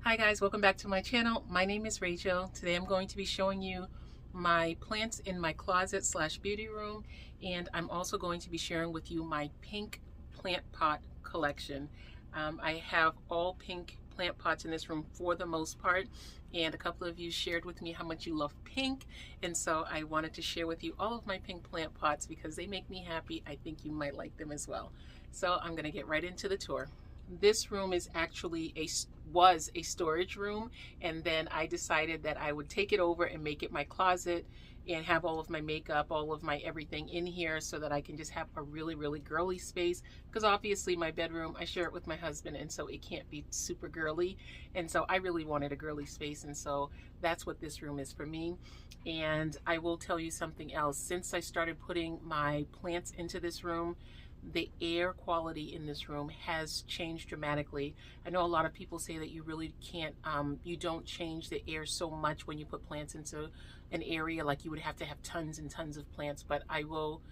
Hi guys, welcome back to my channel. My name is Rachel. Today I'm going to be showing you my plants in my closet slash beauty room, and I'm also going to be sharing with you my pink plant pot collection. I have all pink plant pots in this room for the most part, and a couple of you shared with me how much you love pink, and so I wanted to share with you all of my pink plant pots because they make me happy. I think you might like them as well. So I'm going to get right into the tour. This room is actually was a storage room, and then I decided that I would take it over and make it my closet and have all of my makeup, all of my everything in here so that I can just have a really girly space, because obviously my bedroom, I share it with my husband, and so it can't be super girly, and so I really wanted a girly space, and so that's what this room is for me. And I will tell you something else. Since I started putting my plants into this room, the air quality in this room has changed dramatically. I know a lot of people say that you really can't, you don't change the air so much when you put plants into an area, like you would have to have tons and tons of plants, but I will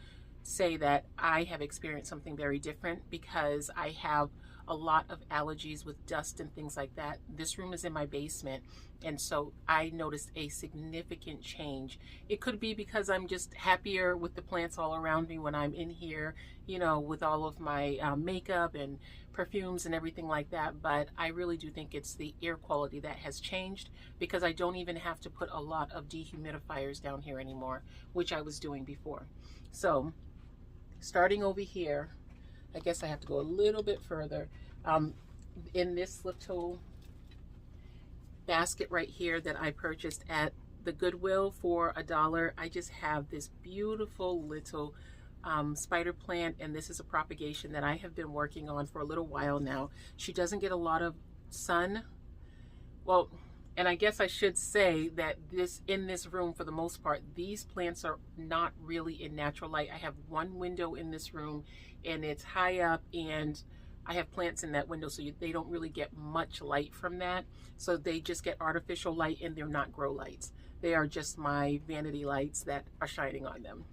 say that I have experienced something very different because I have a lot of allergies with dust and things like that. This room is in my basement, and so I noticed a significant change. It could be because I'm just happier with the plants all around me when I'm in here, you know, with all of my makeup and perfumes and everything like that, but I really do think it's the air quality that has changed, because I don't even have to put a lot of dehumidifiers down here anymore, which I was doing before. So starting over here, I guess I have to go a little bit further. In this little basket right here that I purchased at the Goodwill for $1, I just have this beautiful little spider plant, and this is a propagation that I have been working on for a little while now. She doesn't get a lot of sun. Well, and I guess I should say that in this room, for the most part, these plants are not really in natural light. I have one window in this room, and it's high up, and I have plants in that window, so they don't really get much light from that. So they just get artificial light, and they're not grow lights. They are just my vanity lights that are shining on them.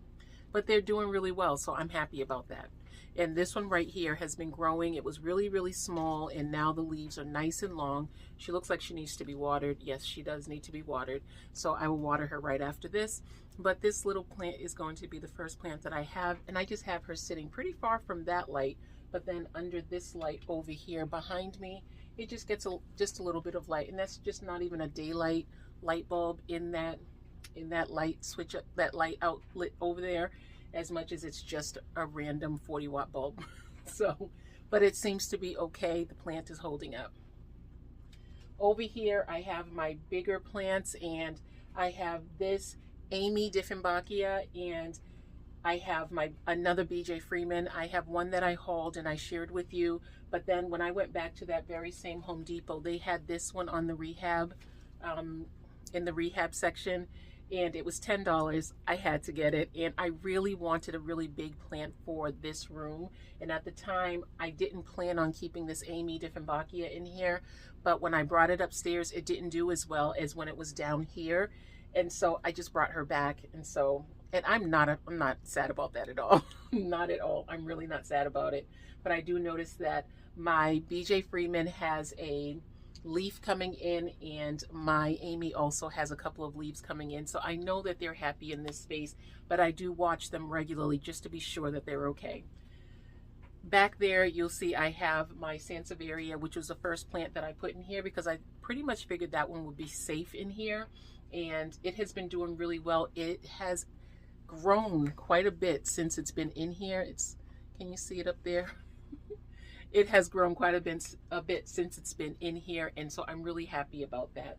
But they're doing really well, so I'm happy about that. And this one right here has been growing. It was really small, and now the leaves are nice and long. She looks like she needs to be watered. Yes, she does need to be watered. So I will water her right after this. But this little plant is going to be the first plant that I have, and I just have her sitting pretty far from that light. But then under this light over here behind me, it just gets just a little bit of light, and that's just not even a daylight light bulb in that light switch up, that light outlet over there, as much as it's just a random 40-watt bulb. So, but it seems to be okay. The plant is holding up. Over here, I have my bigger plants, and I have this Amy Dieffenbachia, and I have another BJ Freeman. I have one that I hauled and I shared with you, but then when I went back to that very same Home Depot, they had this one on the rehab, in the rehab section, and it was $10. I had to get it, and I really wanted a really big plant for this room. And at the time, I didn't plan on keeping this Amy Dieffenbachia in here, but when I brought it upstairs, it didn't do as well as when it was down here, and so I just brought her back. And I'm not sad about that at all. Not at all. I'm really not sad about it. But I do notice that my BJ Freeman has a leaf coming in, and my Amy also has a couple of leaves coming in. So I know that they're happy in this space, but I do watch them regularly just to be sure that they're okay. Back there, you'll see I have my Sansevieria, which was the first plant that I put in here because I pretty much figured that one would be safe in here, and it has been doing really well. It has grown quite a bit since it's been in here. Can you see it up there? It has grown quite a bit since it's been in here, and so I'm really happy about that.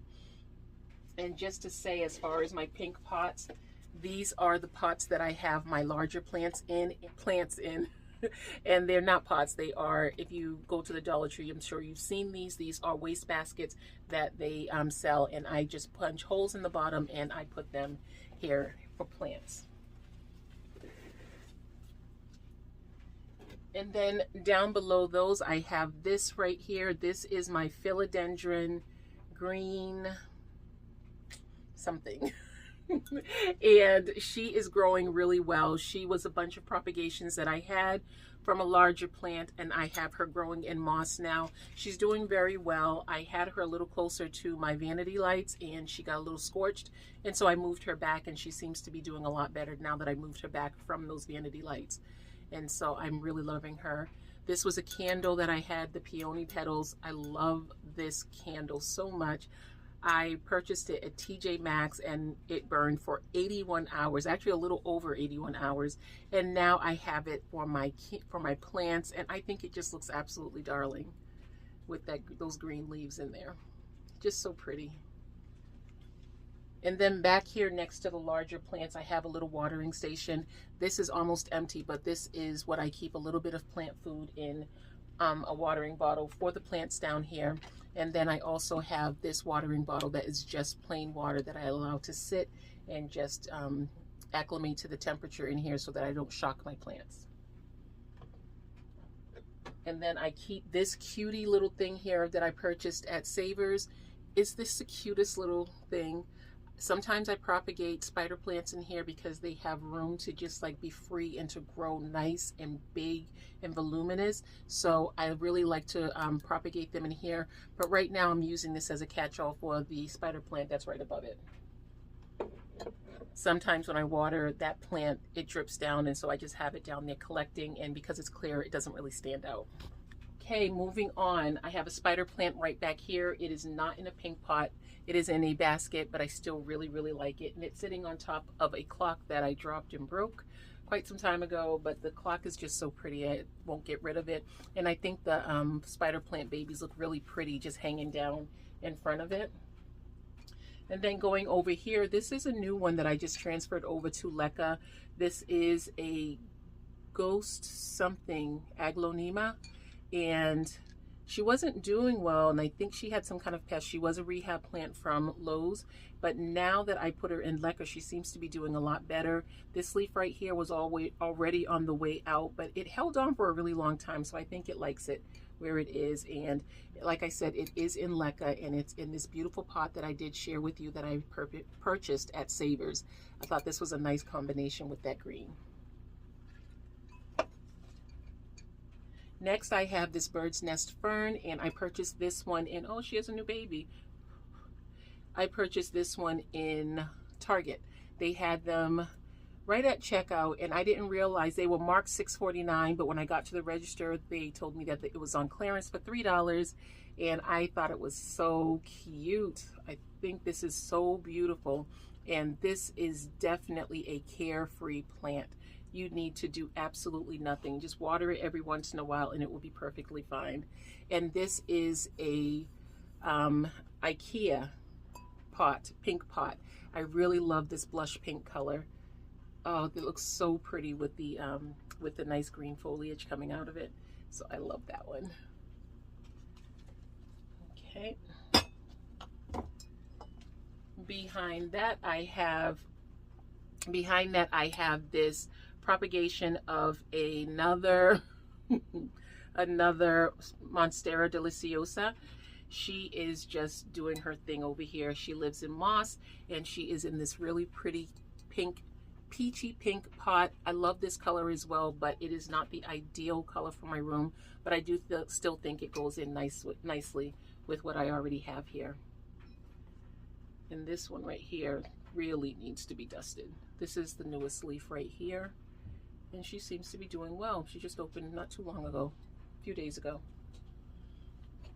And just to say, as far as my pink pots, these are the pots that I have my larger plants in, and they're not pots. They are, if you go to the Dollar Tree, I'm sure you've seen these. These are waste baskets that they sell, and I just punch holes in the bottom and I put them here for plants. And then down below those, I have this right here. This is my philodendron green something. And she is growing really well. She was a bunch of propagations that I had from a larger plant, and I have her growing in moss now. She's doing very well. I had her a little closer to my vanity lights and she got a little scorched, and so I moved her back, and she seems to be doing a lot better now that I moved her back from those vanity lights. And so I'm really loving her. This was a candle that I had, the peony petals. I love this candle so much. I purchased it at TJ Maxx and it burned for 81 hours, actually a little over 81 hours. And now I have it for my plants, and I think it just looks absolutely darling with those green leaves in there. Just so pretty. And then back here next to the larger plants, I have a little watering station. This is almost empty, but this is what I keep a little bit of plant food in, a watering bottle for the plants down here. And then I also have this watering bottle that is just plain water that I allow to sit and just acclimate to the temperature in here so that I don't shock my plants. And then I keep this cutie little thing here that I purchased at Savers. It's this the cutest little thing. Sometimes I propagate spider plants in here because they have room to just like be free and to grow nice and big and voluminous. So I really like to propagate them in here. But right now I'm using this as a catch-all for the spider plant that's right above it. Sometimes when I water that plant, it drips down, and so I just have it down there collecting, and because it's clear, it doesn't really stand out. Okay, moving on. I have a spider plant right back here. It is not in a pink pot. It is in a basket, but I still really, really like it. And it's sitting on top of a clock that I dropped and broke quite some time ago, but the clock is just so pretty. I won't get rid of it. And I think the spider plant babies look really pretty just hanging down in front of it. And then going over here, this is a new one that I just transferred over to Leca. This is a ghost something aglonema, and she wasn't doing well, and I think she had some kind of pest. She was a rehab plant from Lowe's, but now that I put her in Leca, she seems to be doing a lot better. This leaf right here was already on the way out, but it held on for a really long time, so I think it likes it where it is. And like I said, it is in Leca, and it's in this beautiful pot that I did share with you that I purchased at Savers. I thought this was a nice combination with that green. Next, I have this bird's nest fern, and I purchased this one in, oh, she has a new baby. I purchased this one in Target. They had them right at checkout, and I didn't realize they were marked $6.49, but when I got to the register, they told me that it was on clearance for $3, and I thought it was so cute. I think this is so beautiful, and this is definitely a carefree plant. You need to do absolutely nothing. Just water it every once in a while and it will be perfectly fine. And this is a IKEA pot, pink pot. I really love this blush pink color. Oh, it looks so pretty with the nice green foliage coming out of it. So I love that one. Okay. Behind that I have this propagation of another Monstera deliciosa. She is just doing her thing over here. She lives in moss, and she is in this really pretty pink, peachy pink pot. I love this color as well, but it is not the ideal color for my room, but I do still think it goes in nicely with what I already have here. And this one right here really needs to be dusted. This is the newest leaf right here, and she seems to be doing well. She just opened not too long ago, a few days ago.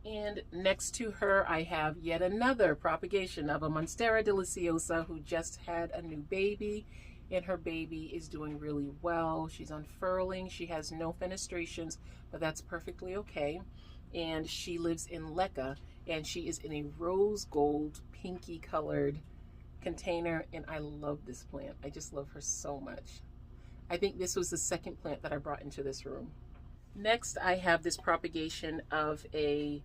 And next to her, I have yet another propagation of a Monstera deliciosa who just had a new baby, and her baby is doing really well. She's unfurling. She has no fenestrations, but that's perfectly okay. And she lives in Leca, and she is in a rose gold pinky colored container, and I love this plant. I just love her so much. I think this was the second plant that I brought into this room. Next, I have this propagation of a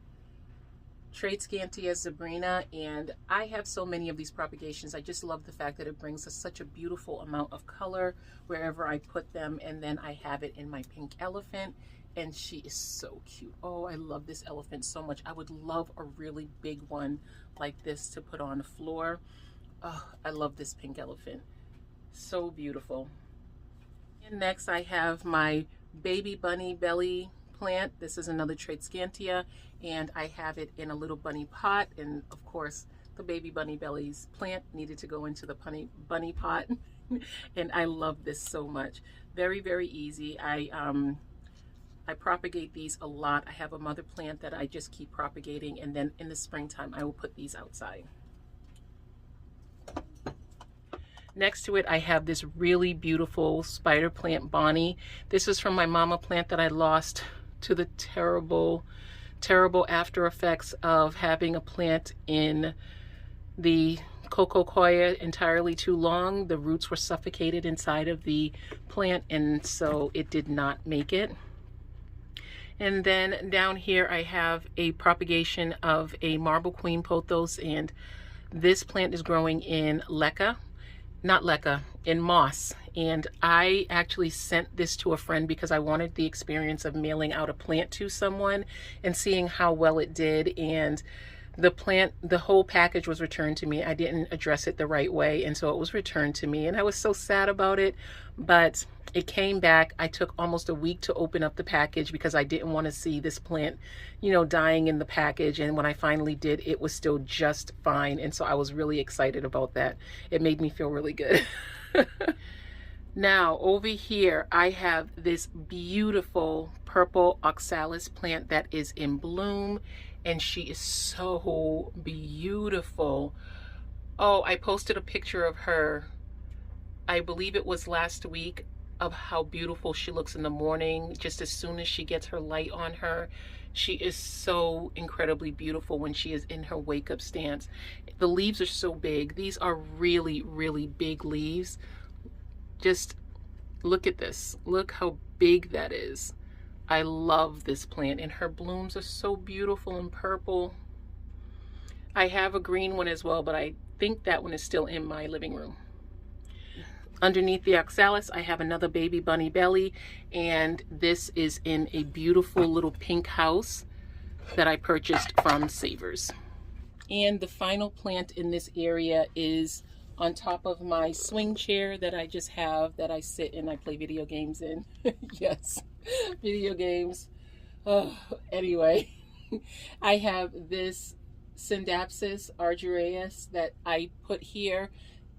Tradescantia zebrina, and I have so many of these propagations. I just love the fact that it brings us such a beautiful amount of color wherever I put them. And then I have it in my pink elephant, and she is so cute. Oh, I love this elephant so much. I would love a really big one like this to put on the floor. Oh, I love this pink elephant. So beautiful. And next I have my baby bunny belly plant. This is another Tradescantia, and I have it in a little bunny pot. And of course, the baby bunny bellies plant needed to go into the bunny pot. And I love this so much. Very, very easy. I propagate these a lot. I have a mother plant that I just keep propagating, and then in the springtime I will put these outside. Next to it, I have this really beautiful spider plant Bonnie. This is from my mama plant that I lost to the terrible, terrible after effects of having a plant in the coco coir entirely too long. The roots were suffocated inside of the plant, and so it did not make it. And then down here I have a propagation of a marble queen pothos, and this plant is growing in in moss. And I actually sent this to a friend because I wanted the experience of mailing out a plant to someone and seeing how well it did. And the whole package was returned to me. I didn't address it the right way, and so it was returned to me, and I was so sad about it, but it came back. I took almost a week to open up the package because I didn't want to see this plant, you know, dying in the package. And when I finally did, it was still just fine, and so I was really excited about that. It made me feel really good. Now over here I have this beautiful purple oxalis plant that is in bloom, and she is so beautiful. Oh, I posted a picture of her, I believe it was last week, of how beautiful she looks in the morning. Just as soon as she gets her light on her, she is so incredibly beautiful when she is in her wake up stance. The leaves are so big. These are really, really big leaves. Just look at this. Look how big that is. I love this plant, and her blooms are so beautiful and purple. I have a green one as well, but I think that one is still in my living room. Underneath the oxalis, I have another baby bunny belly, and this is in a beautiful little pink house that I purchased from Savers. And the final plant in this area is on top of my swing chair that I just have, that I sit and I play video games in. Yes, video games. Oh, anyway, I have this Syndapsis argyraeus that I put here.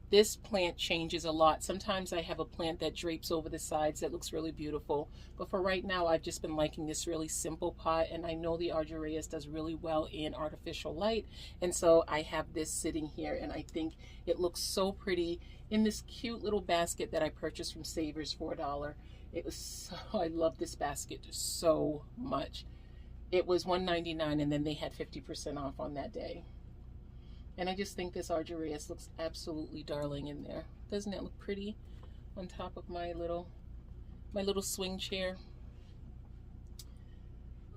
This plant changes a lot. Sometimes I have a plant that drapes over the sides that looks really beautiful. But for right now, I've just been liking this really simple pot. And I know the argyraeus does really well in artificial light. And so I have this sitting here, and I think it looks so pretty in this cute little basket that I purchased from Savers for $1. It was so, I love this basket so much. It was $1.99, and then they had 50% off on that day. And I just think this argyraeus looks absolutely darling in there. Doesn't it look pretty on top of my little swing chair?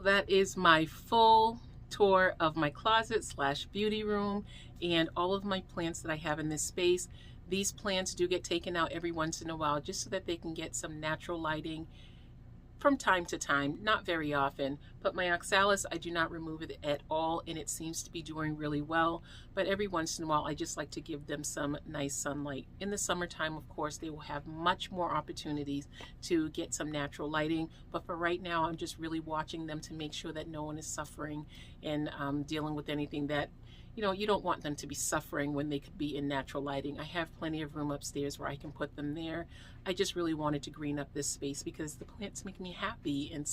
That is my full tour of my closet / beauty room and all of my plants that I have in this space. These plants do get taken out every once in a while just so that they can get some natural lighting from time to time, not very often. But my oxalis, I do not remove it at all, and it seems to be doing really well. But every once in a while, I just like to give them some nice sunlight. In the summertime, of course, they will have much more opportunities to get some natural lighting. But for right now, I'm just really watching them to make sure that no one is suffering and dealing with anything that, you know, you don't want them to be suffering when they could be in natural lighting. I have plenty of room upstairs where I can put them there. I just really wanted to green up this space because the plants make me happy. And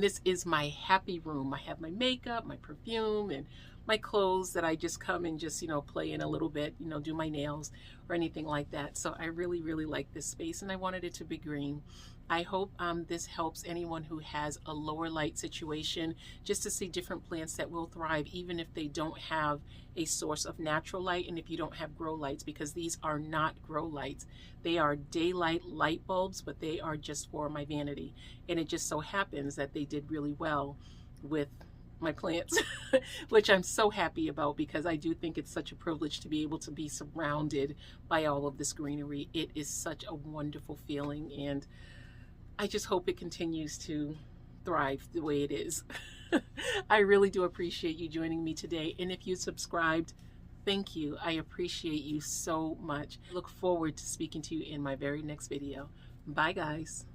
this is my happy room. I have my makeup, my perfume, and my clothes that I just come and just, you know, play in a little bit, you know, do my nails or anything like that. So I really, really like this space, and I wanted it to be green. I hope this helps anyone who has a lower light situation, just to see different plants that will thrive even if they don't have a source of natural light, and if you don't have grow lights, because these are not grow lights. They are daylight light bulbs, but they are just for my vanity. And it just so happens that they did really well with my plants, which I'm so happy about, because I do think it's such a privilege to be able to be surrounded by all of this greenery. It is such a wonderful feeling, and I just hope it continues to thrive the way it is. I really do appreciate you joining me today. And if you subscribed, Thank you. I appreciate you so much. Look forward to speaking to you in my very next video. Bye, guys.